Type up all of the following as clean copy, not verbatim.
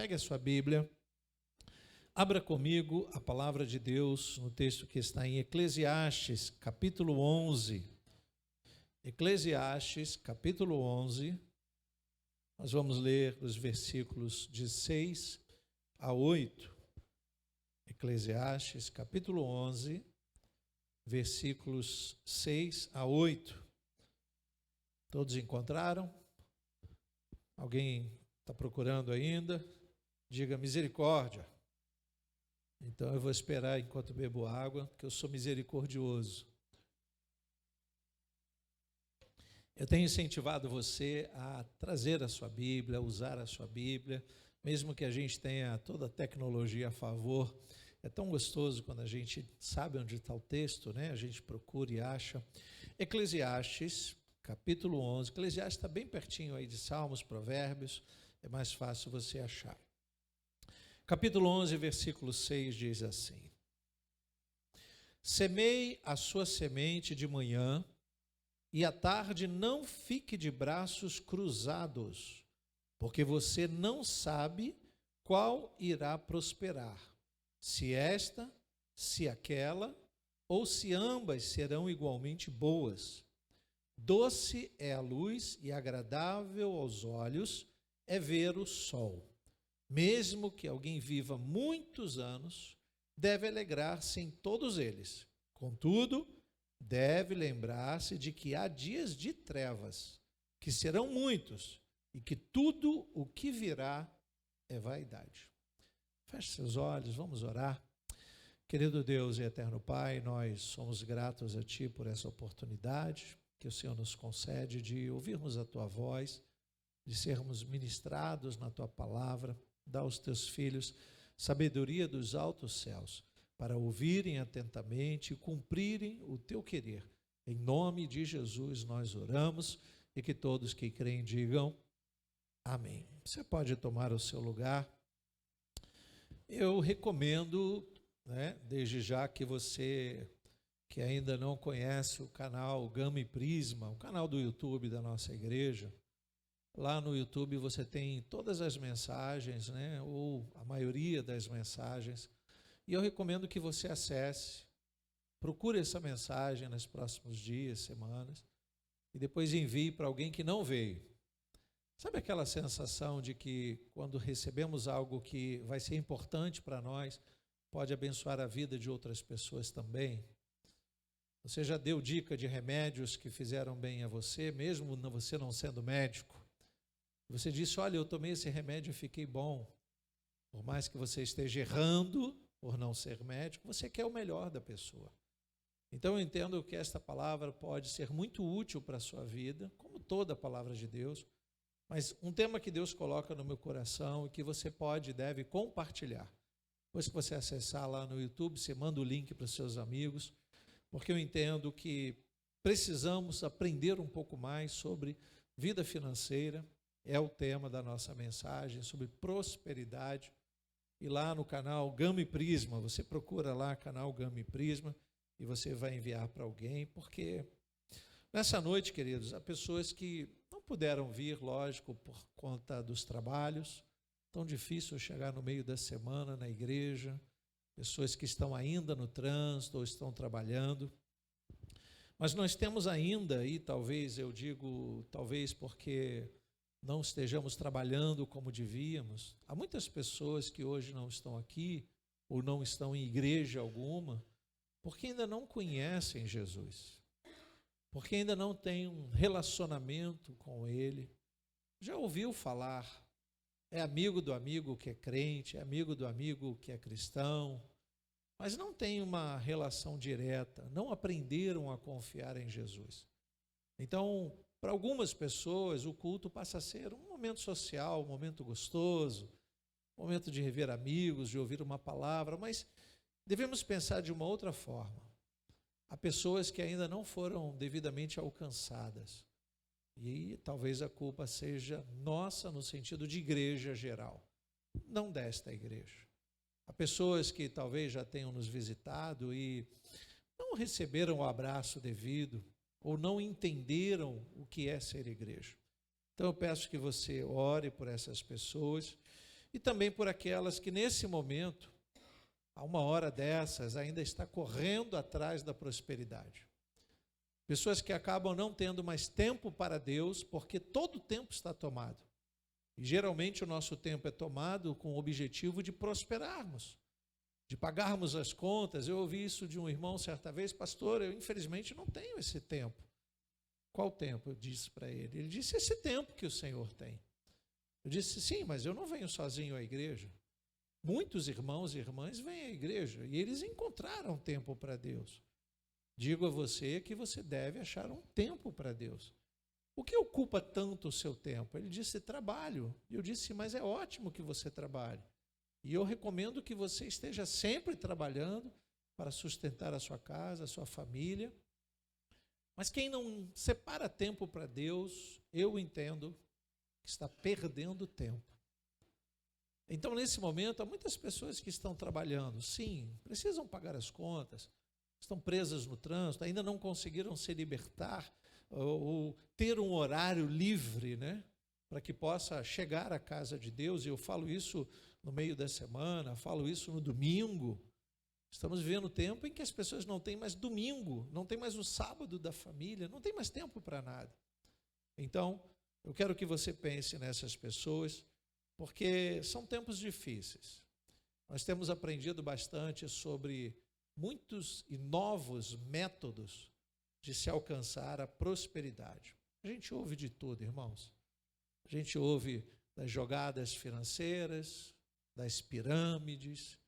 Pegue a sua Bíblia, abra comigo a palavra de Deus no texto que está em Eclesiastes, capítulo 11. Eclesiastes, capítulo 11, nós vamos ler os versículos de 6 a 8. Eclesiastes, capítulo 11, versículos 6 a 8. Todos encontraram? Alguém está procurando ainda? Diga misericórdia. Então eu vou esperar enquanto bebo água, porque eu sou misericordioso. Eu tenho incentivado você a trazer a sua Bíblia, a usar a sua Bíblia, mesmo que a gente tenha toda a tecnologia a favor. É tão gostoso quando a gente sabe onde está o texto, né? A gente procura e acha. Eclesiastes, capítulo 11. Eclesiastes está bem pertinho aí de Salmos, Provérbios, é mais fácil você achar. Capítulo 11, versículo 6 diz assim: Semeie a sua semente de manhã, e à tarde não fique de braços cruzados, porque você não sabe qual irá prosperar, se esta, se aquela, ou se ambas serão igualmente boas. Doce é a luz e agradável aos olhos é ver o sol. Mesmo que alguém viva muitos anos, deve alegrar-se em todos eles. Contudo, deve lembrar-se de que há dias de trevas, que serão muitos, e que tudo o que virá é vaidade. Feche seus olhos, vamos orar. Querido Deus e eterno Pai, nós somos gratos a Ti por essa oportunidade que o Senhor nos concede de ouvirmos a Tua voz, de sermos ministrados na Tua palavra. Dá aos Teus filhos sabedoria dos altos céus, para ouvirem atentamente e cumprirem o Teu querer. Em nome de Jesus nós oramos, e que todos que creem digam amém. Você pode tomar o seu lugar. Eu recomendo, desde já, que você que ainda não conhece o canal Gama e Prisma, o canal do YouTube da nossa igreja. Lá no YouTube você tem todas as mensagens, ou a maioria das mensagens, e eu recomendo que você acesse, procure essa mensagem nos próximos dias, semanas, e depois envie para alguém que não veio. Sabe aquela sensação de que quando recebemos algo que vai ser importante para nós, pode abençoar a vida de outras pessoas também? Você já deu dica de remédios que fizeram bem a você, mesmo você não sendo médico? Você disse, olha, eu tomei esse remédio e fiquei bom. Por mais que você esteja errando por não ser médico, você quer o melhor da pessoa. Então eu entendo que esta palavra pode ser muito útil para a sua vida, como toda a palavra de Deus, mas um tema que Deus coloca no meu coração e que você pode e deve compartilhar. Depois que você acessar lá no YouTube, você manda o link para os seus amigos, porque eu entendo que precisamos aprender um pouco mais sobre vida financeira. É o tema da nossa mensagem, sobre prosperidade. E lá no canal Gama e Prisma, você procura lá canal Gama e Prisma e você vai enviar para alguém, porque nessa noite, queridos, há pessoas que não puderam vir, lógico, por conta dos trabalhos. Tão difícil chegar no meio da semana na igreja, pessoas que estão ainda no trânsito ou estão trabalhando. Mas nós temos ainda, e talvez eu digo, talvez porque não estejamos trabalhando como devíamos. Há muitas pessoas que hoje não estão aqui ou não estão em igreja alguma, porque ainda não conhecem Jesus, porque ainda não têm um relacionamento com Ele. Já ouviu falar, é amigo do amigo que é crente, é amigo do amigo que é cristão, mas não tem uma relação direta, não aprenderam a confiar em Jesus. Então, para algumas pessoas, o culto passa a ser um momento social, um momento gostoso, um momento de rever amigos, de ouvir uma palavra, mas devemos pensar de uma outra forma. Há pessoas que ainda não foram devidamente alcançadas, e talvez a culpa seja nossa no sentido de igreja geral, não desta igreja. Há pessoas que talvez já tenham nos visitado e não receberam o abraço devido, ou não entenderam o que é ser igreja. Então eu peço que você ore por essas pessoas e também por aquelas que nesse momento, a uma hora dessas, ainda está correndo atrás da prosperidade. Pessoas que acabam não tendo mais tempo para Deus, porque todo o tempo está tomado. E geralmente o nosso tempo é tomado com o objetivo de prosperarmos, de pagarmos as contas. Eu ouvi isso de um irmão certa vez: pastor, eu infelizmente não tenho esse tempo. Qual tempo? Eu disse para ele. Ele disse: esse tempo que o Senhor tem. Eu disse: sim, mas eu não venho sozinho à igreja. Muitos irmãos e irmãs vêm à igreja e eles encontraram tempo para Deus. Digo a você que você deve achar um tempo para Deus. O que ocupa tanto o seu tempo? Ele disse: trabalho. E eu disse: mas é ótimo que você trabalhe. E eu recomendo que você esteja sempre trabalhando para sustentar a sua casa, a sua família. Mas quem não separa tempo para Deus, eu entendo que está perdendo tempo. Então, nesse momento, há muitas pessoas que estão trabalhando, sim, precisam pagar as contas, estão presas no trânsito, ainda não conseguiram se libertar ou ter um horário livre, né, para que possa chegar à casa de Deus. E eu falo isso no meio da semana, falo isso no domingo. Estamos vivendo tempo em que as pessoas não têm mais domingo, não tem mais o sábado da família, não tem mais tempo para nada. Então, eu quero que você pense nessas pessoas, porque são tempos difíceis. Nós temos aprendido bastante sobre muitos e novos métodos de se alcançar a prosperidade. A gente ouve de tudo, irmãos. A gente ouve das jogadas financeiras, das pirâmides,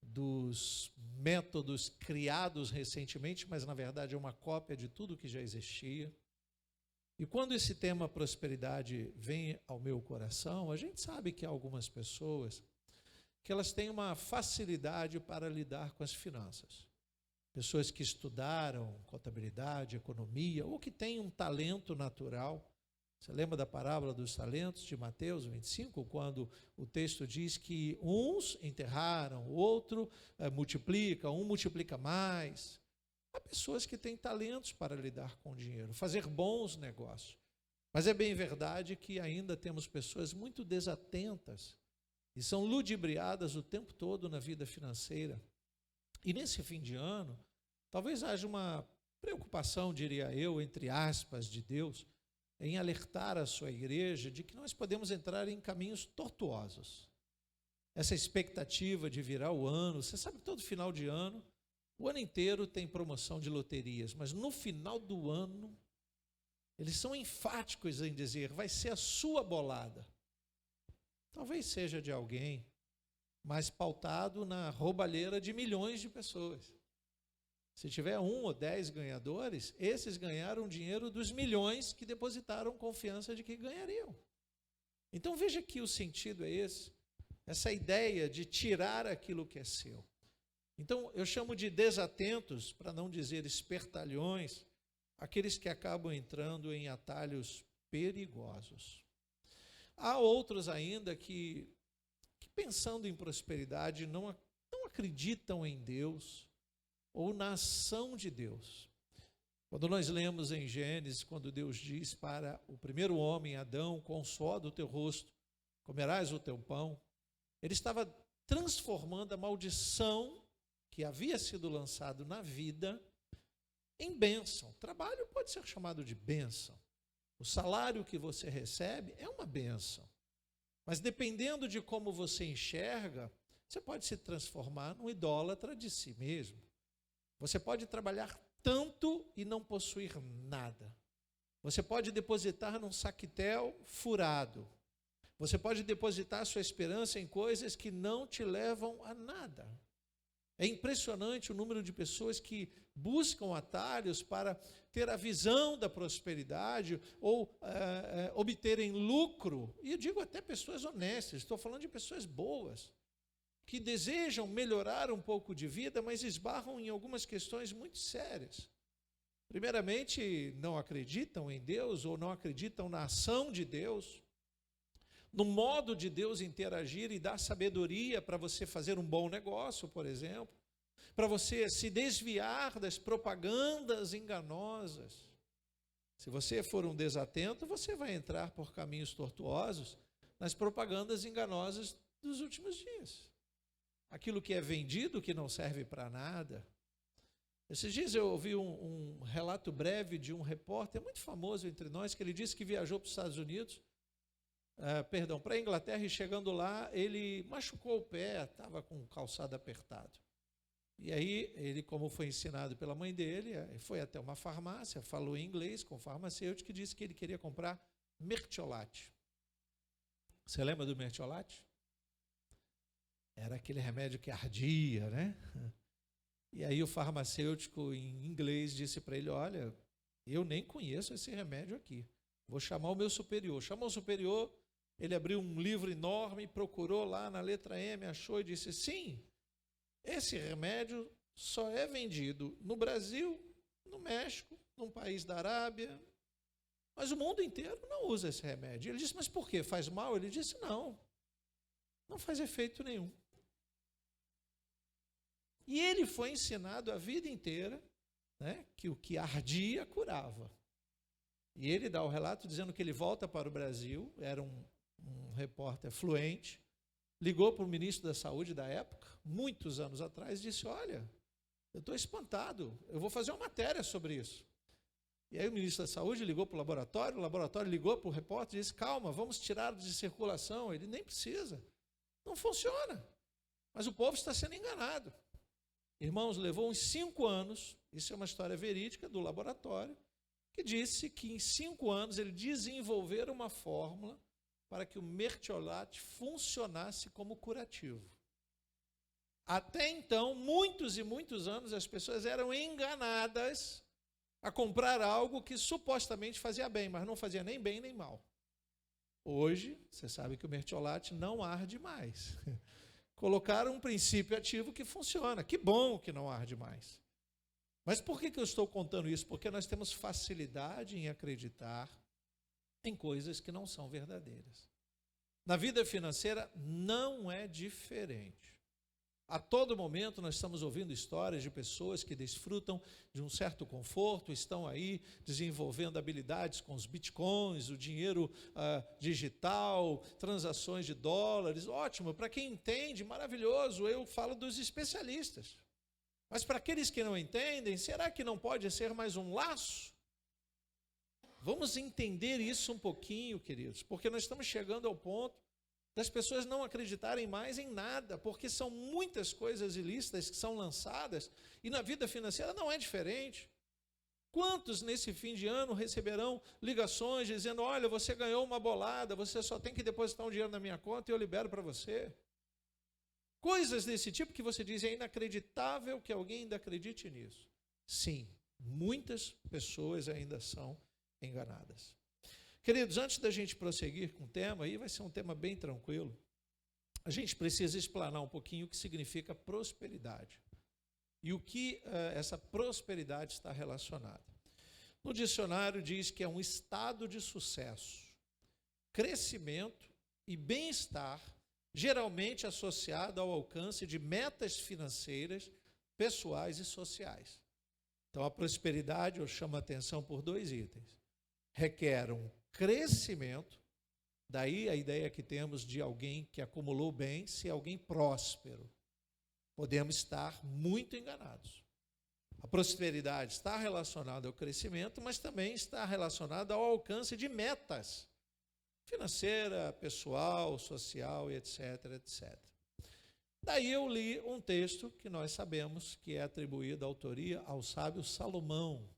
dos métodos criados recentemente, mas na verdade é uma cópia de tudo que já existia. E quando esse tema prosperidade vem ao meu coração, a gente sabe que há algumas pessoas que elas têm uma facilidade para lidar com as finanças. Pessoas que estudaram contabilidade, economia, ou que têm um talento natural. Você lembra da parábola dos talentos de Mateus 25, quando o texto diz que uns enterraram, o outro multiplica, um multiplica mais. Há pessoas que têm talentos para lidar com o dinheiro, fazer bons negócios. Mas é bem verdade que ainda temos pessoas muito desatentas e são ludibriadas o tempo todo na vida financeira. E nesse fim de ano, talvez haja uma preocupação, diria eu, entre aspas, de Deus, em alertar a sua igreja de que nós podemos entrar em caminhos tortuosos. Essa expectativa de virar o ano, você sabe que todo final de ano, o ano inteiro tem promoção de loterias, mas no final do ano, eles são enfáticos em dizer: vai ser a sua bolada. Talvez seja de alguém, mas pautado na roubalheira de milhões de pessoas. Se tiver 1 ou 10 ganhadores, esses ganharam dinheiro dos milhões que depositaram confiança de que ganhariam. Então veja que o sentido é esse, essa ideia de tirar aquilo que é seu. Então eu chamo de desatentos, para não dizer espertalhões, aqueles que acabam entrando em atalhos perigosos. Há outros ainda que pensando em prosperidade, não acreditam em Deus ou na ação de Deus. Quando nós lemos em Gênesis, quando Deus diz para o primeiro homem, Adão: com o suor do teu rosto comerás o teu pão, ele estava transformando a maldição que havia sido lançado na vida em bênção. Trabalho pode ser chamado de bênção. O salário que você recebe é uma bênção. Mas dependendo de como você enxerga, você pode se transformar num idólatra de si mesmo. Você pode trabalhar tanto e não possuir nada. Você pode depositar num saquetel furado. Você pode depositar sua esperança em coisas que não te levam a nada. É impressionante o número de pessoas que buscam atalhos para ter a visão da prosperidade ou obterem lucro. E eu digo até pessoas honestas, estou falando de pessoas boas, que desejam melhorar um pouco de vida, mas esbarram em algumas questões muito sérias. Primeiramente, não acreditam em Deus ou não acreditam na ação de Deus, no modo de Deus interagir e dar sabedoria para você fazer um bom negócio, por exemplo, para você se desviar das propagandas enganosas. Se você for um desatento, você vai entrar por caminhos tortuosos nas propagandas enganosas dos últimos dias. Aquilo que é vendido, que não serve para nada. Esses dias eu ouvi um relato breve de um repórter muito famoso entre nós, que ele disse que viajou para os Estados Unidos, para a Inglaterra, e chegando lá, ele machucou o pé, estava com o calçado apertado. E aí, ele, como foi ensinado pela mãe dele, foi até uma farmácia, falou em inglês com o farmacêutico, e disse que ele queria comprar mertiolate. Você lembra do mertiolate? Era aquele remédio que ardia, né? E aí o farmacêutico, em inglês, disse para ele, olha, eu nem conheço esse remédio aqui. Vou chamar o meu superior. Chamou o superior, ele abriu um livro enorme, procurou lá na letra M, achou e disse, sim, esse remédio só é vendido no Brasil, no México, num país da Arábia, mas o mundo inteiro não usa esse remédio. Ele disse, mas por quê? Faz mal? Ele disse, não faz efeito nenhum. E ele foi ensinado a vida inteira, né, que o que ardia curava. E ele dá o relato dizendo que ele volta para o Brasil, era um repórter fluente, ligou para o ministro da Saúde da época, muitos anos atrás, e disse, olha, eu estou espantado, eu vou fazer uma matéria sobre isso. E aí o ministro da Saúde ligou para o laboratório ligou para o repórter e disse, calma, vamos tirar de circulação. Ele nem precisa, não funciona. Mas o povo está sendo enganado. Irmãos, levou uns 5 anos, isso é uma história verídica do laboratório, que disse que em 5 anos ele desenvolveram uma fórmula para que o mertiolate funcionasse como curativo. Até então, muitos e muitos anos, as pessoas eram enganadas a comprar algo que supostamente fazia bem, mas não fazia nem bem nem mal. Hoje, você sabe que o mertiolate não arde mais. Colocaram um princípio ativo que funciona. Que bom que não arde mais. Mas por que eu estou contando isso? Porque nós temos facilidade em acreditar em coisas que não são verdadeiras. Na vida financeira não é diferente. A todo momento nós estamos ouvindo histórias de pessoas que desfrutam de um certo conforto, estão aí desenvolvendo habilidades com os bitcoins, o dinheiro digital, transações de dólares, ótimo, para quem entende, maravilhoso, eu falo dos especialistas. Mas para aqueles que não entendem, será que não pode ser mais um laço? Vamos entender isso um pouquinho, queridos, porque nós estamos chegando ao ponto das pessoas não acreditarem mais em nada, porque são muitas coisas ilícitas que são lançadas, e na vida financeira não é diferente. Quantos nesse fim de ano receberão ligações dizendo, olha, você ganhou uma bolada, você só tem que depositar um dinheiro na minha conta e eu libero para você. Coisas desse tipo que você diz, é inacreditável que alguém ainda acredite nisso. Sim, muitas pessoas ainda são enganadas. Queridos, antes da gente prosseguir com o tema, aí vai ser um tema bem tranquilo, a gente precisa explanar um pouquinho o que significa prosperidade e o que essa prosperidade está relacionada. No dicionário diz que é um estado de sucesso, crescimento e bem-estar, geralmente associado ao alcance de metas financeiras, pessoais e sociais. Então, a prosperidade, eu chamo a atenção por 2 itens. Requer um crescimento, daí a ideia que temos de alguém que acumulou bem, ser alguém próspero. Podemos estar muito enganados. A prosperidade está relacionada ao crescimento, mas também está relacionada ao alcance de metas financeira, pessoal, social, etc, etc. Daí eu li um texto que nós sabemos que é atribuído a autoria ao sábio Salomão,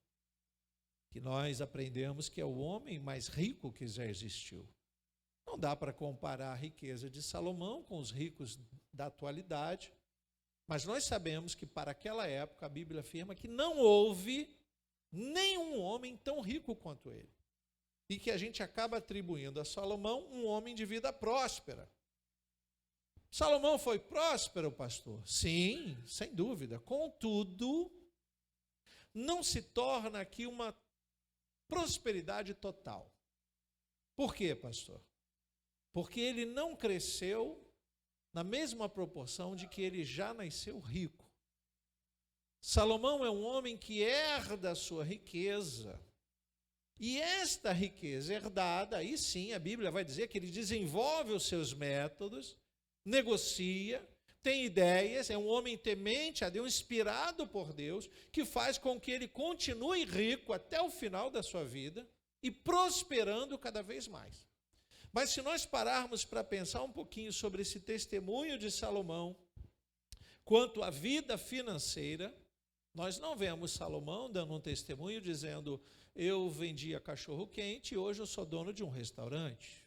que nós aprendemos que é o homem mais rico que já existiu. Não dá para comparar a riqueza de Salomão com os ricos da atualidade, mas nós sabemos que para aquela época a Bíblia afirma que não houve nenhum homem tão rico quanto ele. E que a gente acaba atribuindo a Salomão um homem de vida próspera. Salomão foi próspero, pastor? Sim, sem dúvida. Contudo, não se torna aqui uma prosperidade total. Por quê, pastor? Porque ele não cresceu na mesma proporção de que ele já nasceu rico. Salomão é um homem que herda a sua riqueza. E esta riqueza herdada, aí sim a Bíblia vai dizer que ele desenvolve os seus métodos, negocia, tem ideias, é um homem temente a Deus, inspirado por Deus, que faz com que ele continue rico até o final da sua vida e prosperando cada vez mais. Mas se nós pararmos para pensar um pouquinho sobre esse testemunho de Salomão, quanto à vida financeira, nós não vemos Salomão dando um testemunho dizendo: eu vendia cachorro-quente e hoje eu sou dono de um restaurante.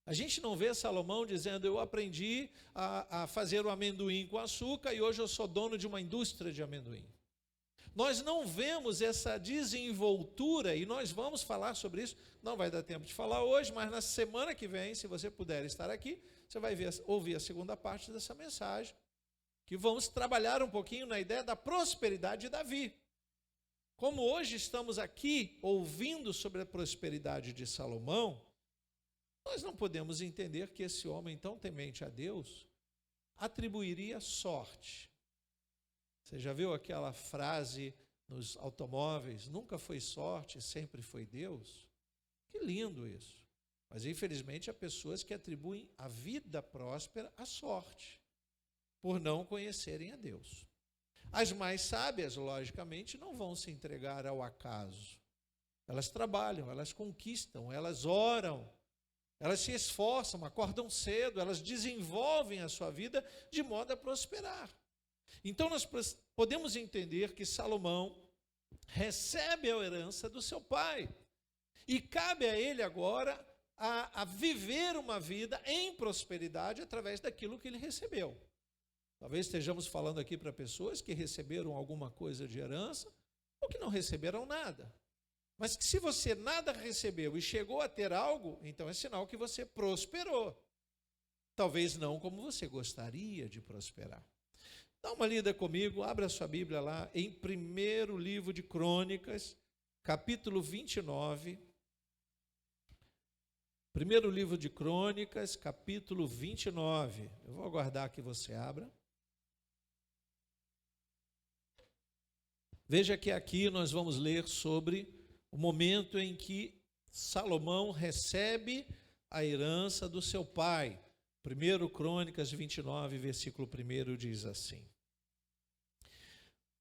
A gente não vê Salomão dizendo: eu aprendi a fazer o amendoim com açúcar e hoje eu sou dono de uma indústria de amendoim. Nós não vemos essa desenvoltura, e nós vamos falar sobre isso. Não vai dar tempo de falar hoje, mas na semana que vem, se você puder estar aqui, você vai ouvir a segunda parte dessa mensagem, que vamos trabalhar um pouquinho na ideia da prosperidade de Davi. Como hoje estamos aqui ouvindo sobre a prosperidade de Salomão, nós não podemos entender que esse homem tão temente a Deus atribuiria sorte. Você já viu aquela frase nos automóveis: nunca foi sorte, sempre foi Deus? Que lindo isso. Mas infelizmente há pessoas que atribuem a vida próspera à sorte, por não conhecerem a Deus. As mais sábias, logicamente, não vão se entregar ao acaso. Elas trabalham, elas conquistam, elas oram, elas se esforçam, acordam cedo, elas desenvolvem a sua vida de modo a prosperar. Então nós podemos entender que Salomão recebe a herança do seu pai e cabe a ele agora a viver uma vida em prosperidade através daquilo que ele recebeu. Talvez estejamos falando aqui para pessoas que receberam alguma coisa de herança ou que não receberam nada. Mas que se você nada recebeu e chegou a ter algo, então é sinal que você prosperou. Talvez não como você gostaria de prosperar. Dá uma lida comigo, abra sua Bíblia lá em 1º livro de Crônicas, capítulo 29. 1º livro de Crônicas, capítulo 29. Eu vou aguardar que você abra. Veja que aqui nós vamos ler sobre o momento em que Salomão recebe a herança do seu pai. 1 Crônicas 29, versículo 1 diz assim: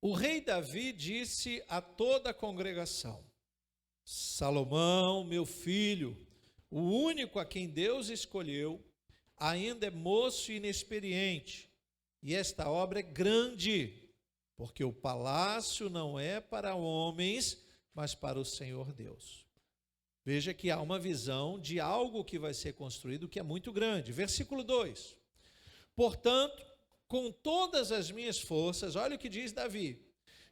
o rei Davi disse a toda a congregação: Salomão, meu filho, o único a quem Deus escolheu, ainda é moço e inexperiente, e esta obra é grande, porque o palácio não é para homens, mas para o Senhor Deus. Veja que há uma visão de algo que vai ser construído que é muito grande. Versículo 2: portanto, com todas as minhas forças, olha o que diz Davi,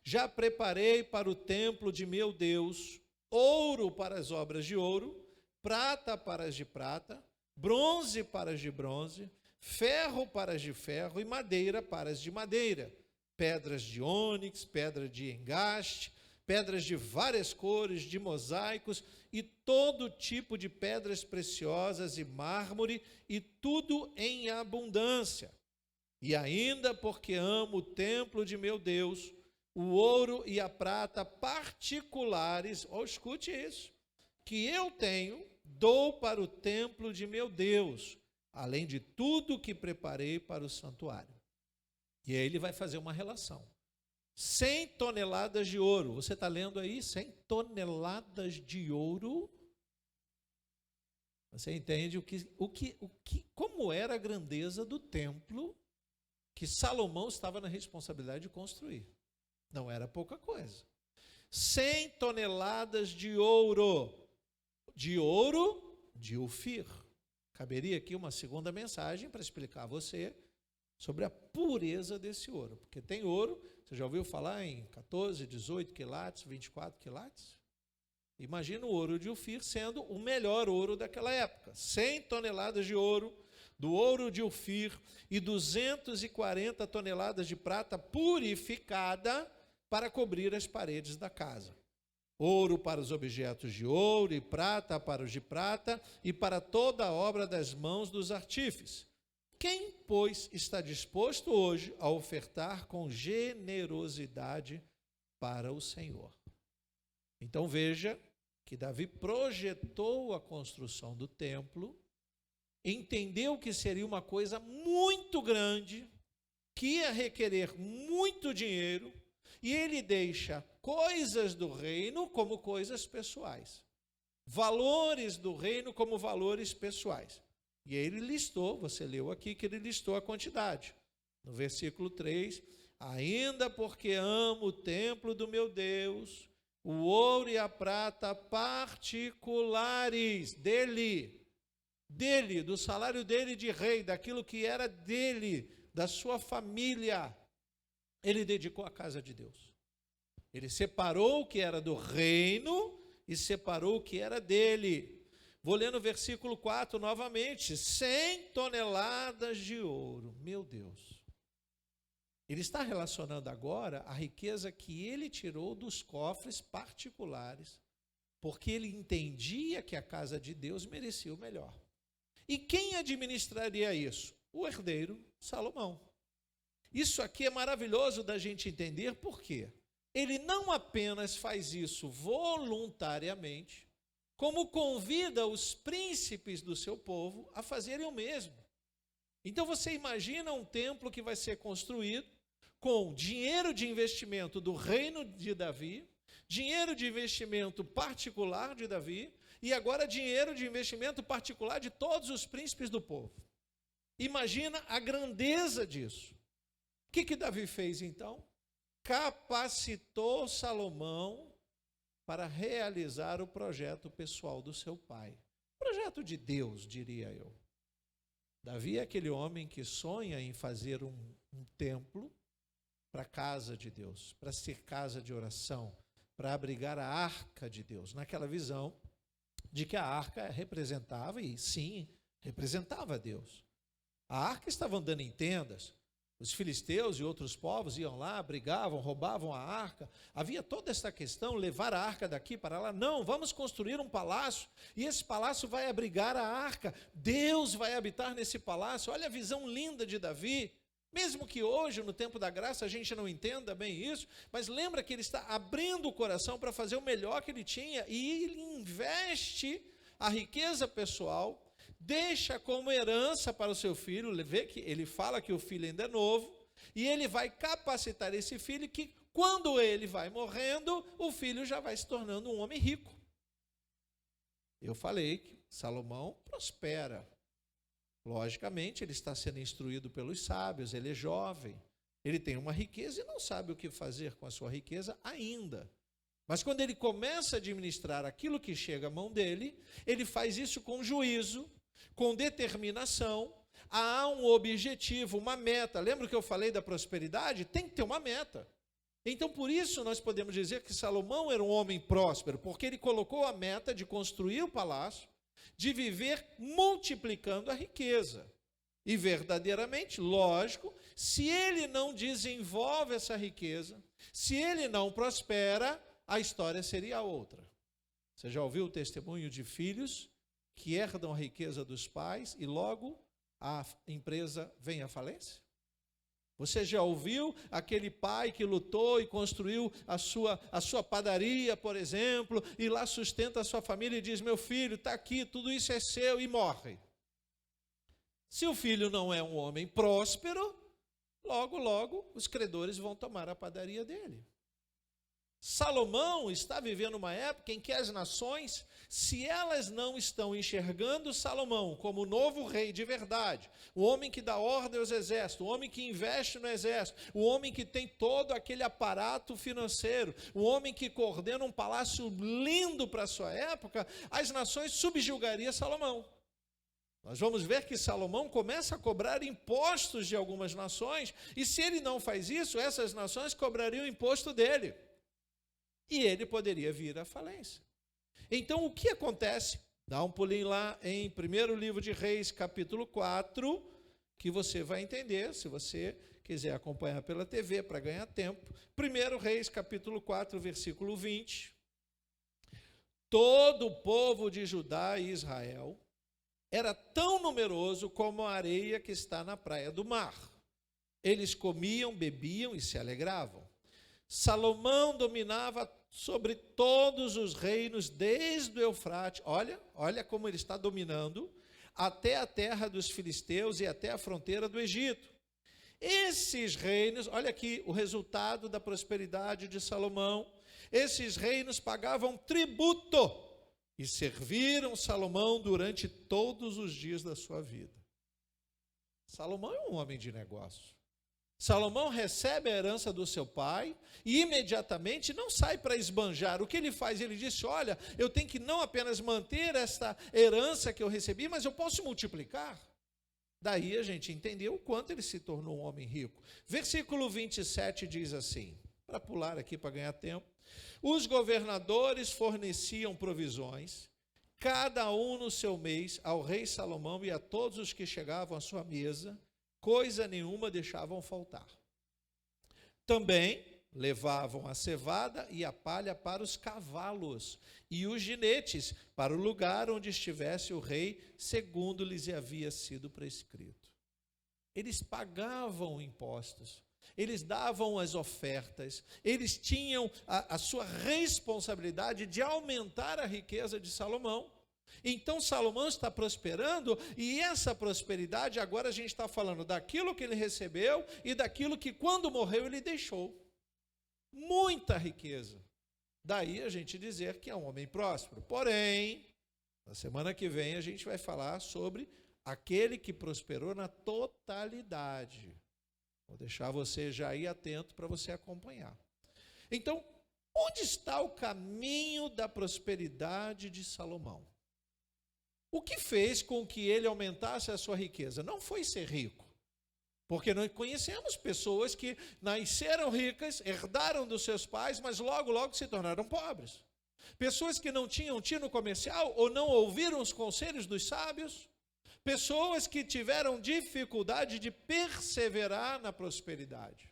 já preparei para o templo de meu Deus, ouro para as obras de ouro, prata para as de prata, bronze para as de bronze, ferro para as de ferro e madeira para as de madeira, pedras de ônix, pedra de engaste, pedras de várias cores, de mosaicos e todo tipo de pedras preciosas e mármore, e tudo em abundância. E ainda porque amo o templo de meu Deus, o ouro e a prata particulares, escute isso, que eu tenho, dou para o templo de meu Deus, além de tudo que preparei para o santuário. E aí ele vai fazer uma relação. 100 toneladas de ouro. Você está lendo aí? 100 toneladas de ouro. Você entende como era a grandeza do templo que Salomão estava na responsabilidade de construir. Não era pouca coisa. 100 toneladas de ouro. De Ofir. Caberia aqui uma segunda mensagem para explicar a você sobre a pureza desse ouro. Porque tem ouro, você já ouviu falar em 14, 18 quilates, 24 quilates? Imagina o ouro de Ofir sendo o melhor ouro daquela época. 100 toneladas de ouro, do ouro de Ofir, e 240 toneladas de prata purificada para cobrir as paredes da casa. Ouro para os objetos de ouro e prata para os de prata e para toda a obra das mãos dos artífices. Quem, pois, está disposto hoje a ofertar com generosidade para o Senhor? Então veja que Davi projetou a construção do templo entendeu que seria uma coisa muito grande, que ia requerer muito dinheiro, e ele deixa coisas do reino como coisas pessoais, valores do reino como valores pessoais. E ele listou, você leu aqui que ele listou a quantidade. No versículo 3, ainda porque amo o templo do meu Deus, o ouro e a prata particulares dele, do salário dele de rei, daquilo que era dele, da sua família, ele dedicou à casa de Deus. Ele separou o que era do reino e separou o que era dele. Vou ler no versículo 4 novamente, 100 toneladas de ouro, meu Deus. Ele está relacionando agora a riqueza que ele tirou dos cofres particulares, porque ele entendia que a casa de Deus merecia o melhor. E quem administraria isso? O herdeiro Salomão. Isso aqui é maravilhoso da gente entender, por quê? Ele não apenas faz isso voluntariamente, como convida os príncipes do seu povo a fazerem o mesmo. Então você imagina um templo que vai ser construído com dinheiro de investimento do reino de Davi, dinheiro de investimento particular de Davi, e agora dinheiro de investimento particular de todos os príncipes do povo. Imagina a grandeza disso. O que Davi fez então? Capacitou Salomão para realizar o projeto pessoal do seu pai. Projeto de Deus, diria eu. Davi é aquele homem que sonha em fazer um templo para a casa de Deus, para ser casa de oração, para abrigar a arca de Deus, naquela visão de que a arca representava, e sim, representava Deus. A arca estava andando em tendas, os filisteus e outros povos iam lá, brigavam, roubavam a arca. Havia toda essa questão, levar a arca daqui para lá. Não, vamos construir um palácio, e esse palácio vai abrigar a arca. Deus vai habitar nesse palácio. Olha a visão linda de Davi. Mesmo que hoje, no tempo da graça, a gente não entenda bem isso, mas lembra que ele está abrindo o coração para fazer o melhor que ele tinha, e ele investe a riqueza pessoal, deixa como herança para o seu filho. Vê que ele fala que o filho ainda é novo, e ele vai capacitar esse filho que, quando ele vai morrendo, o filho já vai se tornando um homem rico. Eu falei que Salomão prospera. Logicamente, ele está sendo instruído pelos sábios, ele é jovem, ele tem uma riqueza e não sabe o que fazer com a sua riqueza ainda. Mas quando ele começa a administrar aquilo que chega à mão dele, ele faz isso com juízo, com determinação. Há um objetivo, uma meta. Lembra que eu falei da prosperidade? Tem que ter uma meta. Então, por isso, nós podemos dizer que Salomão era um homem próspero, porque ele colocou a meta de construir o palácio, de viver multiplicando a riqueza. E verdadeiramente, lógico, se ele não desenvolve essa riqueza, se ele não prospera, a história seria outra. Você já ouviu o testemunho de filhos que herdam a riqueza dos pais e logo a empresa vem à falência? Você já ouviu aquele pai que lutou e construiu a sua padaria, por exemplo, e lá sustenta a sua família e diz: meu filho, está aqui, tudo isso é seu, e morre? Se o filho não é um homem próspero, logo os credores vão tomar a padaria dele. Salomão está vivendo uma época em que as nações, se elas não estão enxergando Salomão como o novo rei de verdade, o homem que dá ordem aos exércitos, o homem que investe no exército, o homem que tem todo aquele aparato financeiro, o homem que coordena um palácio lindo para a sua época, as nações subjugariam Salomão. Nós vamos ver que Salomão começa a cobrar impostos de algumas nações, e se ele não faz isso, essas nações cobrariam o imposto dele. E ele poderia vir à falência. Então, o que acontece? Dá um pulinho lá em 1º livro de Reis, capítulo 4, que você vai entender, se você quiser acompanhar pela TV para ganhar tempo. 1 Reis, capítulo 4, versículo 20. Todo o povo de Judá e Israel era tão numeroso como a areia que está na praia do mar. Eles comiam, bebiam e se alegravam. Salomão dominava sobre todos os reinos, desde o Eufrates, olha como ele está dominando, até a terra dos filisteus e até a fronteira do Egito. Esses reinos, olha aqui o resultado da prosperidade de Salomão, esses reinos pagavam tributo e serviram Salomão durante todos os dias da sua vida. Salomão é um homem de negócio. Salomão recebe a herança do seu pai e imediatamente não sai para esbanjar. O que ele faz? Ele disse, olha, eu tenho que não apenas manter esta herança que eu recebi, mas eu posso multiplicar. Daí a gente entendeu o quanto ele se tornou um homem rico. Versículo 27 diz assim, para pular aqui para ganhar tempo. Os governadores forneciam provisões, cada um no seu mês, ao rei Salomão e a todos os que chegavam à sua mesa, coisa nenhuma deixavam faltar. Também levavam a cevada e a palha para os cavalos e os jinetes, para o lugar onde estivesse o rei, segundo lhes havia sido prescrito. Eles pagavam impostos, eles davam as ofertas, eles tinham a sua responsabilidade de aumentar a riqueza de Salomão. Então Salomão está prosperando, e essa prosperidade, agora a gente está falando daquilo que ele recebeu e daquilo que quando morreu ele deixou. Muita riqueza. Daí a gente dizer que é um homem próspero. Porém, na semana que vem a gente vai falar sobre aquele que prosperou na totalidade. Vou deixar você já aí atento para você acompanhar. Então, onde está o caminho da prosperidade de Salomão? O que fez com que ele aumentasse a sua riqueza? Não foi ser rico, porque nós conhecemos pessoas que nasceram ricas, herdaram dos seus pais, mas logo se tornaram pobres. Pessoas que não tinham tino comercial ou não ouviram os conselhos dos sábios. Pessoas que tiveram dificuldade de perseverar na prosperidade.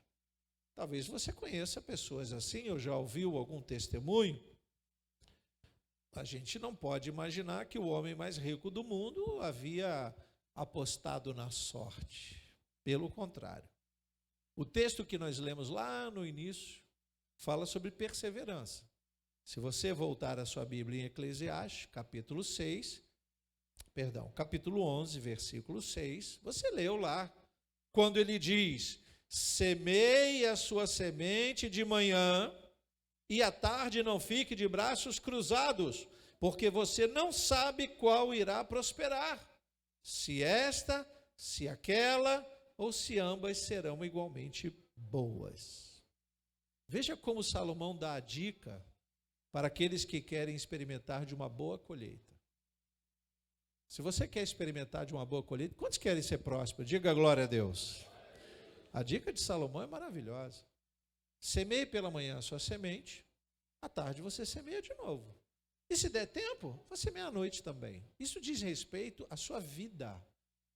Talvez você conheça pessoas assim, ou já ouviu algum testemunho. A gente não pode imaginar que o homem mais rico do mundo havia apostado na sorte. Pelo contrário. O texto que nós lemos lá no início fala sobre perseverança. Se você voltar a sua Bíblia em Eclesiastes, capítulo 11, versículo 6, você leu lá, quando ele diz, semeie a sua semente de manhã, e à tarde não fique de braços cruzados, porque você não sabe qual irá prosperar, se esta, se aquela, ou se ambas serão igualmente boas. Veja como Salomão dá a dica para aqueles que querem experimentar de uma boa colheita. Se você quer experimentar de uma boa colheita, quantos querem ser prósperos? Diga glória a Deus. A dica de Salomão é maravilhosa. Semeie pela manhã a sua semente, à tarde você semeia de novo. E se der tempo, você semeia à noite também. Isso diz respeito à sua vida.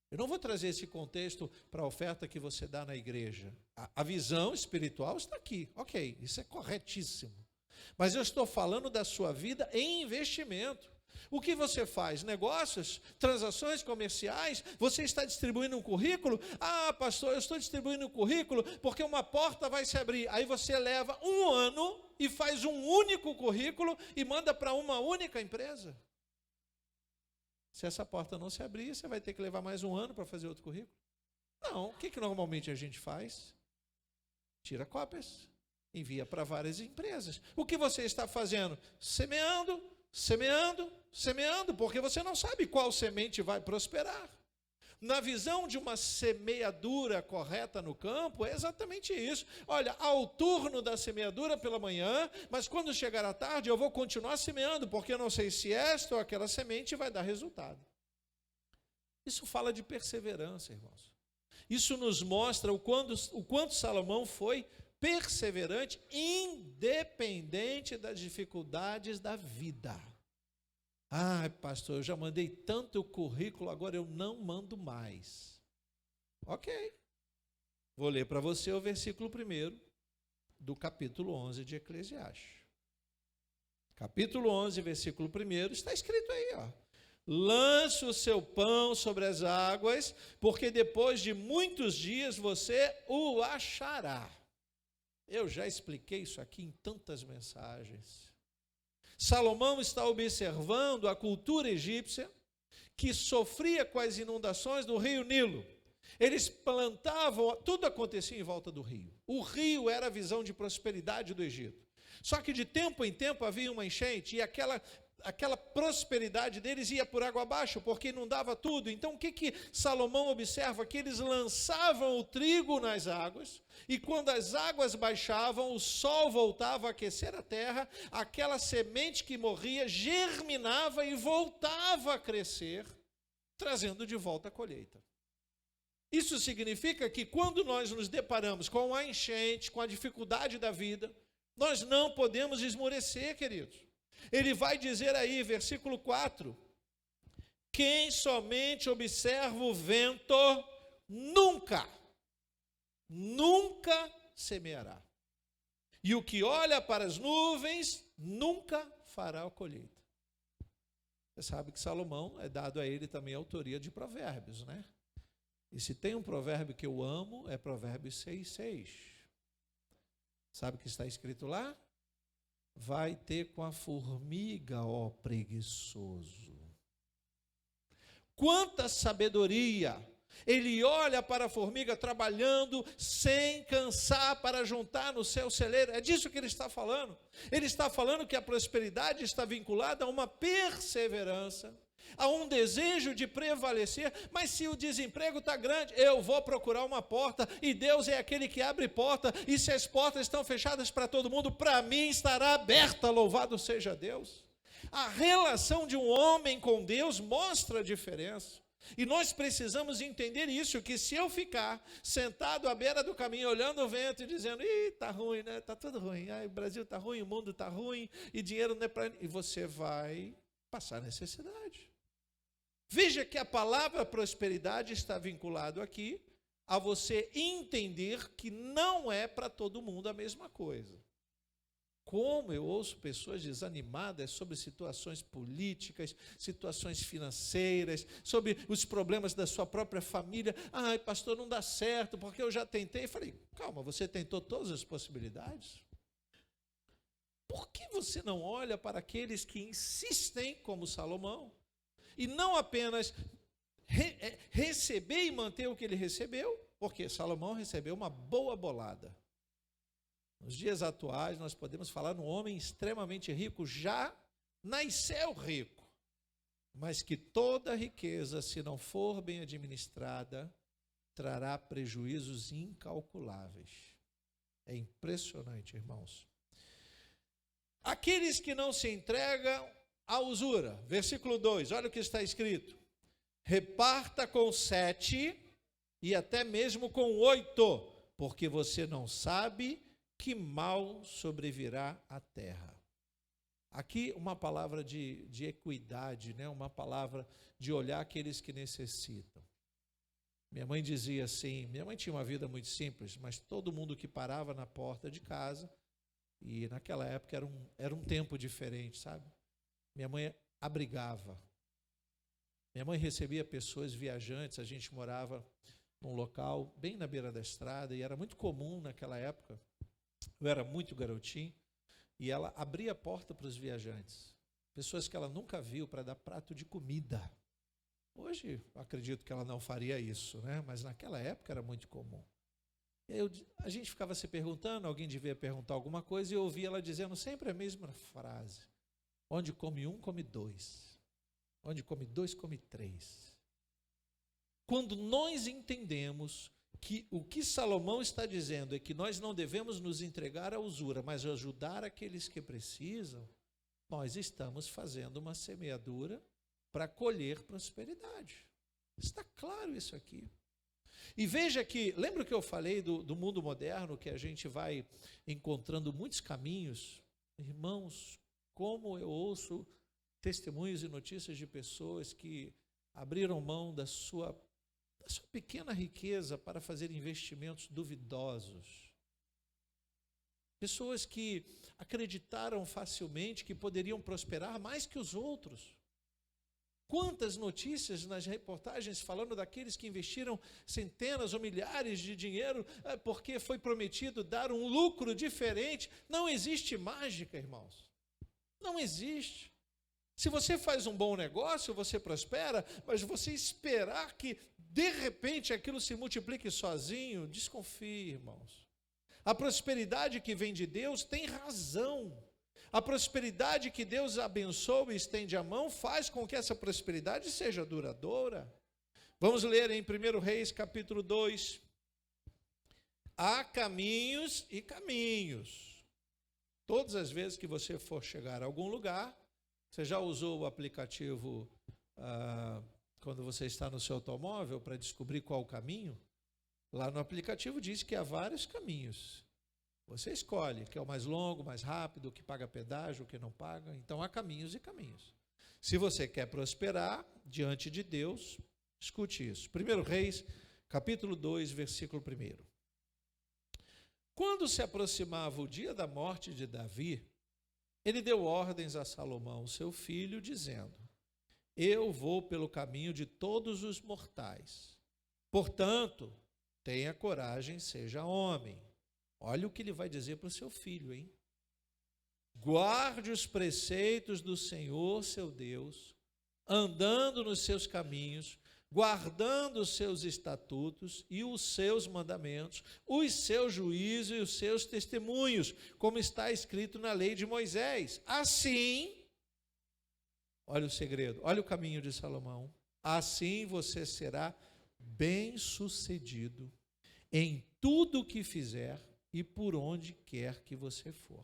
Eu não vou trazer esse contexto para a oferta que você dá na igreja. A visão espiritual está aqui. Ok, isso é corretíssimo. Mas eu estou falando da sua vida em investimento. O que você faz? Negócios? Transações comerciais? Você está distribuindo um currículo? Ah, pastor, eu estou distribuindo um currículo porque uma porta vai se abrir. Aí você leva um ano e faz um único currículo e manda para uma única empresa. Se essa porta não se abrir, você vai ter que levar mais um ano para fazer outro currículo? Não. O que normalmente a gente faz? Tira cópias, envia para várias empresas. O que você está fazendo? Semeando, porque você não sabe qual semente vai prosperar. Na visão de uma semeadura correta no campo, é exatamente isso. Olha, há o turno da semeadura pela manhã, mas quando chegar à tarde eu vou continuar semeando, porque eu não sei se esta ou aquela semente vai dar resultado. Isso fala de perseverança, irmãos. Isso nos mostra o quanto Salomão foi perseverante, independente das dificuldades da vida. Ah, pastor, eu já mandei tanto currículo, agora eu não mando mais. Ok. Vou ler para você o versículo 1 do capítulo 11 de Eclesiastes. Capítulo 11, versículo 1, está escrito aí, ó. Lance o seu pão sobre as águas, porque depois de muitos dias você o achará. Eu já expliquei isso aqui em tantas mensagens. Salomão está observando a cultura egípcia, que sofria com as inundações do rio Nilo. Eles plantavam, tudo acontecia em volta do rio. O rio era a visão de prosperidade do Egito. Só que de tempo em tempo havia uma enchente e aquela prosperidade deles ia por água abaixo, porque inundava tudo. Então o que Salomão observa? Que eles lançavam o trigo nas águas, e quando as águas baixavam, o sol voltava a aquecer a terra, aquela semente que morria germinava e voltava a crescer, trazendo de volta a colheita. Isso significa que quando nós nos deparamos com a enchente, com a dificuldade da vida, nós não podemos esmorecer, queridos. Ele vai dizer aí, versículo 4, quem somente observa o vento, nunca semeará. E o que olha para as nuvens, nunca fará a colheita. Você sabe que Salomão, é dado a ele também a autoria de provérbios, né? E se tem um provérbio que eu amo, é Provérbios 6:6. Sabe o que está escrito lá? Vai ter com a formiga, ó preguiçoso. Quanta sabedoria! Ele olha para a formiga trabalhando sem cansar para juntar no seu celeiro. É disso que ele está falando. Ele está falando que a prosperidade está vinculada a uma perseverança, a um desejo de prevalecer. Mas se o desemprego está grande, eu vou procurar uma porta, e Deus é aquele que abre porta, e se as portas estão fechadas para todo mundo, para mim estará aberta, louvado seja Deus. A relação de um homem com Deus mostra a diferença. E nós precisamos entender isso, que se eu ficar sentado à beira do caminho, olhando o vento e dizendo, está ruim, né? Está tudo ruim, o Brasil está ruim, o mundo está ruim, e dinheiro não é para... E você vai passar necessidade. Veja que a palavra prosperidade está vinculado aqui a você entender que não é para todo mundo a mesma coisa. Como eu ouço pessoas desanimadas sobre situações políticas, situações financeiras, sobre os problemas da sua própria família. Ai, pastor, não dá certo, porque eu já tentei. Eu falei, calma, você tentou todas as possibilidades? Por que você não olha para aqueles que insistem, como Salomão, e não apenas receber e manter o que ele recebeu, porque Salomão recebeu uma boa bolada. Nos dias atuais, nós podemos falar num homem extremamente rico, já nasceu rico, mas que toda riqueza, se não for bem administrada, trará prejuízos incalculáveis. É impressionante, irmãos. Aqueles que não se entregam à usura, versículo 2, olha o que está escrito: reparta com 7 e até mesmo com 8, porque você não sabe que mal sobrevirá à terra. Aqui uma palavra de equidade, né? Uma palavra de olhar aqueles que necessitam. Minha mãe dizia assim, minha mãe tinha uma vida muito simples, mas todo mundo que parava na porta de casa, e naquela época era um tempo diferente, sabe? Minha mãe abrigava. Minha mãe recebia pessoas viajantes, a gente morava num local bem na beira da estrada, e era muito comum naquela época. Eu era muito garotinho, e ela abria a porta para os viajantes, pessoas que ela nunca viu, para dar prato de comida. Hoje, eu acredito que ela não faria isso, né? Mas naquela época era muito comum. E aí a gente ficava se perguntando, alguém devia perguntar alguma coisa, e eu ouvia ela dizendo sempre a mesma frase: onde come um, come dois. Onde come dois, come três. Quando nós entendemos que o que Salomão está dizendo é que nós não devemos nos entregar à usura, mas ajudar aqueles que precisam, nós estamos fazendo uma semeadura para colher prosperidade. Está claro isso aqui. E veja que, lembra que eu falei do mundo moderno, que a gente vai encontrando muitos caminhos? Irmãos, como eu ouço testemunhos e notícias de pessoas que abriram mão da sua pequena riqueza para fazer investimentos duvidosos. Pessoas que acreditaram facilmente que poderiam prosperar mais que os outros. Quantas notícias nas reportagens falando daqueles que investiram centenas ou milhares de dinheiro porque foi prometido dar um lucro diferente. Não existe mágica, irmãos. Não existe. Se você faz um bom negócio, você prospera, mas você esperar que, de repente, aquilo se multiplique sozinho, desconfie, irmãos. A prosperidade que vem de Deus tem razão. A prosperidade que Deus abençoa e estende a mão faz com que essa prosperidade seja duradoura. Vamos ler em 1 Reis, capítulo 2. Há caminhos e caminhos. Todas as vezes que você for chegar a algum lugar, você já usou o aplicativo quando você está no seu automóvel para descobrir qual o caminho? Lá no aplicativo diz que há vários caminhos. Você escolhe, que é o mais longo, mais rápido, o que paga pedágio, o que não paga. Então há caminhos e caminhos. Se você quer prosperar diante de Deus, escute isso. 1 Reis, capítulo 2, versículo 1. Quando se aproximava o dia da morte de Davi, ele deu ordens a Salomão, seu filho, dizendo: eu vou pelo caminho de todos os mortais. Portanto, tenha coragem, seja homem. Olha o que ele vai dizer para o seu filho, hein? Guarde os preceitos do Senhor, seu Deus, andando nos seus caminhos, guardando os seus estatutos e os seus mandamentos, os seus juízos e os seus testemunhos, como está escrito na lei de Moisés. Assim, olha o segredo, olha o caminho de Salomão, assim você será bem-sucedido em tudo o que fizer e por onde quer que você for.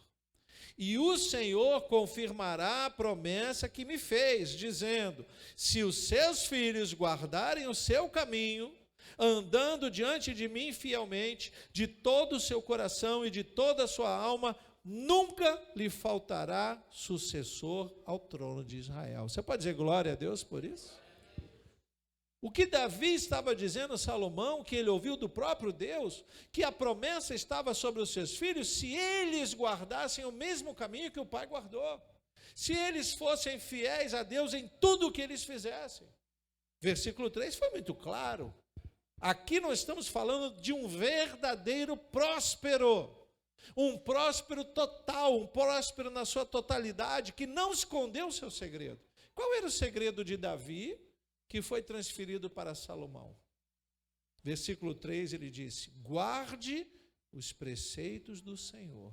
E o Senhor confirmará a promessa que me fez, dizendo: se os seus filhos guardarem o seu caminho, andando diante de mim fielmente, de todo o seu coração e de toda a sua alma, nunca lhe faltará sucessor ao trono de Israel. Você pode dizer glória a Deus por isso? O que Davi estava dizendo a Salomão, que ele ouviu do próprio Deus, que a promessa estava sobre os seus filhos, se eles guardassem o mesmo caminho que o pai guardou, se eles fossem fiéis a Deus em tudo o que eles fizessem. Versículo 3 foi muito claro. Aqui nós estamos falando de um verdadeiro próspero, um próspero total, um próspero na sua totalidade, que não escondeu o seu segredo. Qual era o segredo de Davi, que foi transferido para Salomão? Versículo 3, ele disse: guarde os preceitos do Senhor,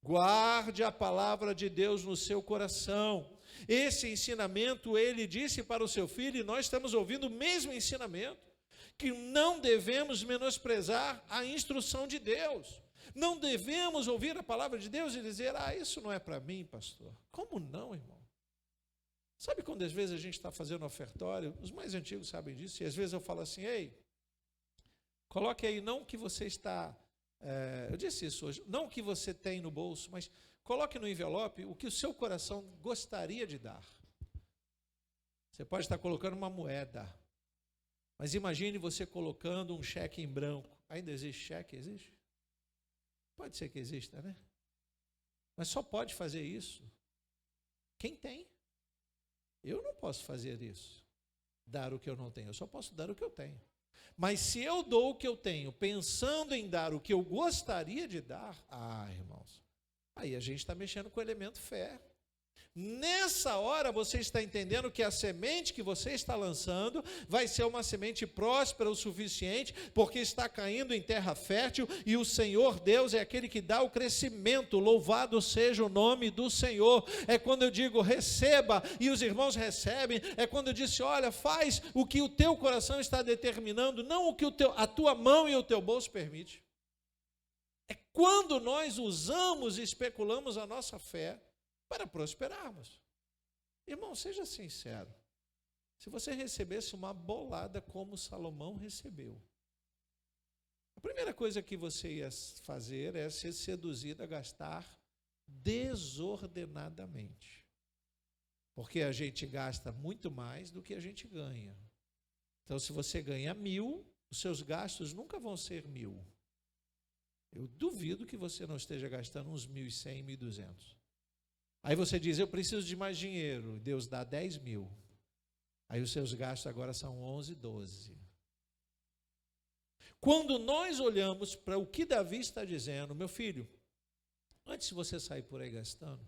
guarde a palavra de Deus no seu coração. Esse ensinamento ele disse para o seu filho, e nós estamos ouvindo o mesmo ensinamento, que não devemos menosprezar a instrução de Deus, não devemos ouvir a palavra de Deus e dizer: isso não é para mim, pastor. Como não, irmão? Sabe quando às vezes a gente está fazendo ofertório, os mais antigos sabem disso, e às vezes eu falo assim: ei, coloque aí não o que você está, eu disse isso hoje, não o que você tem no bolso, mas coloque no envelope o que o seu coração gostaria de dar. Você pode estar colocando uma moeda, mas imagine você colocando um cheque em branco. Ainda existe cheque? Existe? Pode ser que exista, né? Mas só pode fazer isso quem tem. Eu não posso fazer isso, dar o que eu não tenho, eu só posso dar o que eu tenho. Mas se eu dou o que eu tenho, pensando em dar o que eu gostaria de dar, irmãos, aí a gente está mexendo com o elemento fé. Nessa hora você está entendendo que a semente que você está lançando vai ser uma semente próspera o suficiente, porque está caindo em terra fértil, e o Senhor Deus é aquele que dá o crescimento. Louvado seja o nome do Senhor. É quando eu digo receba, e os irmãos recebem. É quando eu disse: olha, faz o que o teu coração está determinando, não o que a tua mão e o teu bolso permite. É quando nós usamos e especulamos a nossa fé para prosperarmos. Irmão, seja sincero. Se você recebesse uma bolada como Salomão recebeu, a primeira coisa que você ia fazer é ser seduzido a gastar desordenadamente. Porque a gente gasta muito mais do que a gente ganha. Então, se você ganha 1.000, os seus gastos nunca vão ser 1.000. Eu duvido que você não esteja gastando uns 1.100, 1.200. Aí você diz: eu preciso de mais dinheiro. Deus dá 10.000. Aí os seus gastos agora são 11, 12. Quando nós olhamos para o que Davi está dizendo: meu filho, antes de você sair por aí gastando,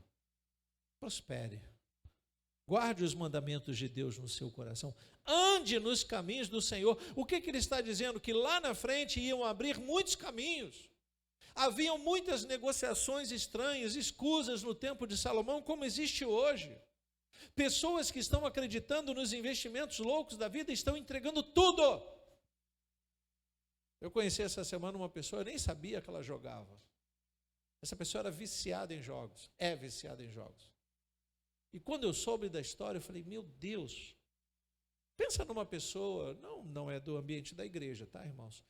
prospere. Guarde os mandamentos de Deus no seu coração. Ande nos caminhos do Senhor. O que ele está dizendo? Que lá na frente iam abrir muitos caminhos. Haviam muitas negociações estranhas, escusas no tempo de Salomão, como existe hoje. Pessoas que estão acreditando nos investimentos loucos da vida estão entregando tudo. Eu conheci essa semana uma pessoa, eu nem sabia que ela jogava. Essa pessoa era viciada em jogos, é viciada em jogos. E quando eu soube da história, eu falei, meu Deus, pensa numa pessoa, não é do ambiente da igreja, tá, irmãos?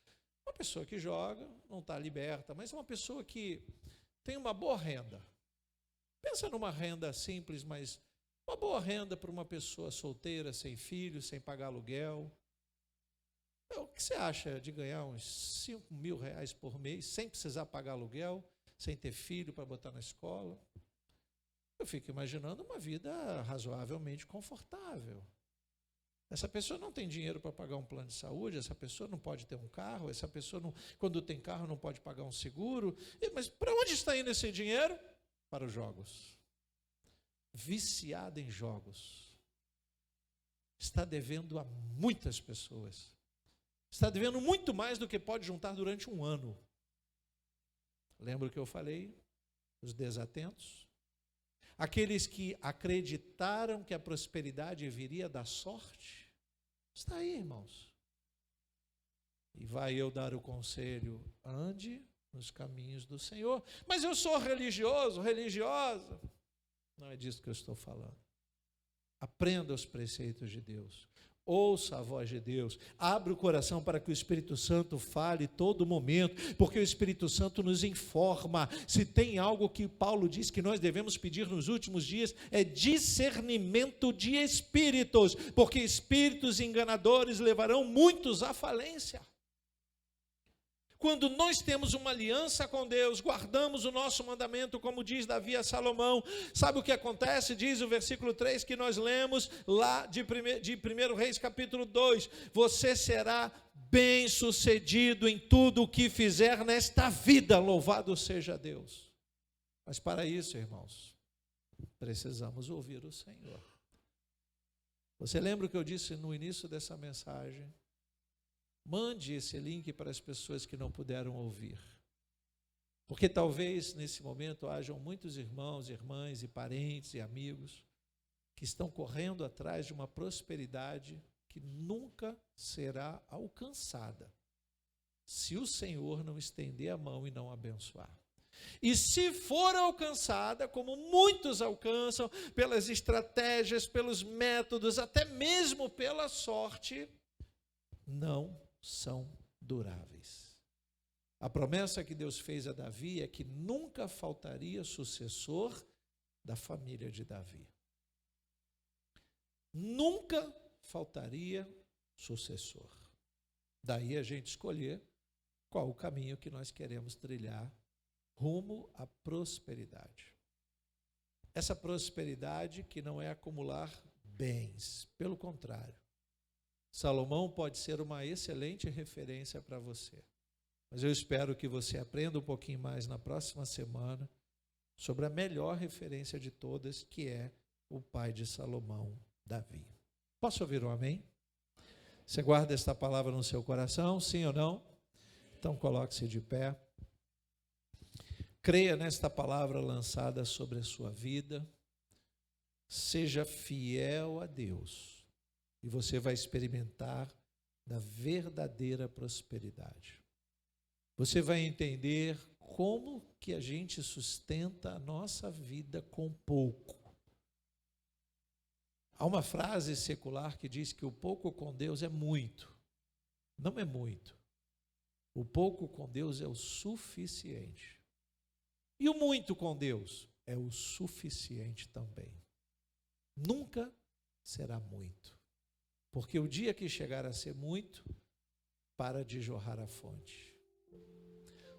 Uma pessoa que joga, não está liberta, mas é uma pessoa que tem uma boa renda. Pensa numa renda simples, mas uma boa renda para uma pessoa solteira, sem filhos, sem pagar aluguel. O que você acha de ganhar uns 5 mil reais por mês, sem precisar pagar aluguel, sem ter filho para botar na escola? Eu fico imaginando uma vida razoavelmente confortável. Essa pessoa não tem dinheiro para pagar um plano de saúde, essa pessoa não pode ter um carro, essa pessoa, não, quando tem carro, não pode pagar um seguro. Mas para onde está indo esse dinheiro? Para os jogos. Viciada em jogos. Está devendo a muitas pessoas. Está devendo muito mais do que pode juntar durante um ano. Lembra o que eu falei? Os desatentos. Aqueles que acreditaram que a prosperidade viria da sorte. Está aí, irmãos. E vai eu dar o conselho, ande nos caminhos do Senhor. Mas eu sou religioso, religiosa. Não é disso que eu estou falando. Aprenda os preceitos de Deus. Ouça a voz de Deus, abre o coração para que o Espírito Santo fale todo momento, porque o Espírito Santo nos informa. Se tem algo que Paulo diz que nós devemos pedir nos últimos dias, é discernimento de espíritos, porque espíritos enganadores levarão muitos à falência. Quando nós temos uma aliança com Deus, guardamos o nosso mandamento, como diz Davi a Salomão, sabe o que acontece? Diz o versículo 3 que nós lemos lá de 1 Reis capítulo 2, você será bem sucedido em tudo o que fizer nesta vida, louvado seja Deus. Mas para isso, irmãos, precisamos ouvir o Senhor. Você lembra o que eu disse no início dessa mensagem? Mande esse link para as pessoas que não puderam ouvir. Porque talvez nesse momento hajam muitos irmãos, irmãs e parentes e amigos que estão correndo atrás de uma prosperidade que nunca será alcançada se o Senhor não estender a mão e não abençoar. E se for alcançada, como muitos alcançam, pelas estratégias, pelos métodos, até mesmo pela sorte, não são duráveis. A promessa que Deus fez a Davi é que nunca faltaria sucessor da família de Davi. Nunca faltaria sucessor. Daí a gente escolher qual o caminho que nós queremos trilhar rumo à prosperidade. Essa prosperidade que não é acumular bens, pelo contrário. Salomão pode ser uma excelente referência para você. Mas eu espero que você aprenda um pouquinho mais na próxima semana sobre a melhor referência de todas, que é o pai de Salomão, Davi. Posso ouvir um amém? Você guarda esta palavra no seu coração, sim ou não? Então coloque-se de pé. Creia nesta palavra lançada sobre a sua vida. Seja fiel a Deus. E você vai experimentar da verdadeira prosperidade. Você vai entender como que a gente sustenta a nossa vida com pouco. Há uma frase secular que diz que o pouco com Deus é muito. Não é muito. O pouco com Deus é o suficiente. E o muito com Deus é o suficiente também. Nunca será muito. Porque o dia que chegar a ser muito, para de jorrar a fonte.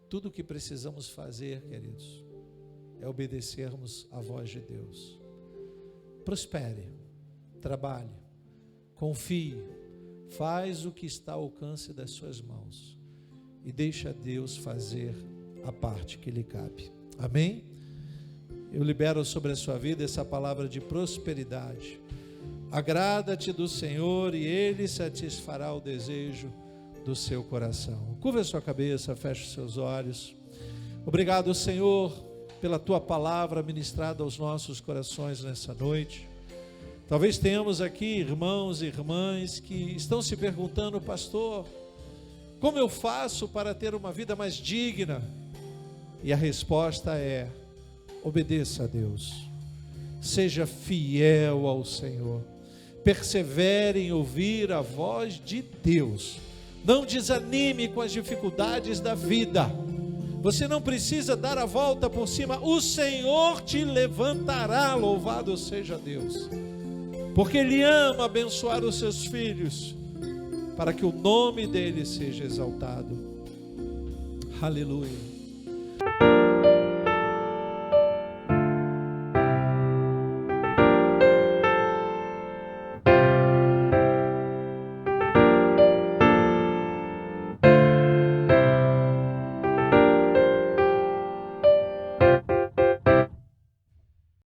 Tudo o que precisamos fazer, queridos, é obedecermos à voz de Deus. Prospere, trabalhe, confie, faz o que está ao alcance das suas mãos e deixa Deus fazer a parte que lhe cabe. Amém? Eu libero sobre a sua vida essa palavra de prosperidade. Agrada-te do Senhor e Ele satisfará o desejo do seu coração. Curva a sua cabeça, feche os seus olhos. Obrigado, Senhor, pela Tua palavra ministrada aos nossos corações nessa noite. Talvez tenhamos aqui irmãos e irmãs que estão se perguntando: pastor, como eu faço para ter uma vida mais digna? E a resposta é: obedeça a Deus, seja fiel ao Senhor, persevere em ouvir a voz de Deus, não desanime com as dificuldades da vida. Você não precisa dar a volta por cima, o Senhor te levantará, louvado seja Deus, porque Ele ama abençoar os seus filhos, para que o nome dele seja exaltado. Aleluia.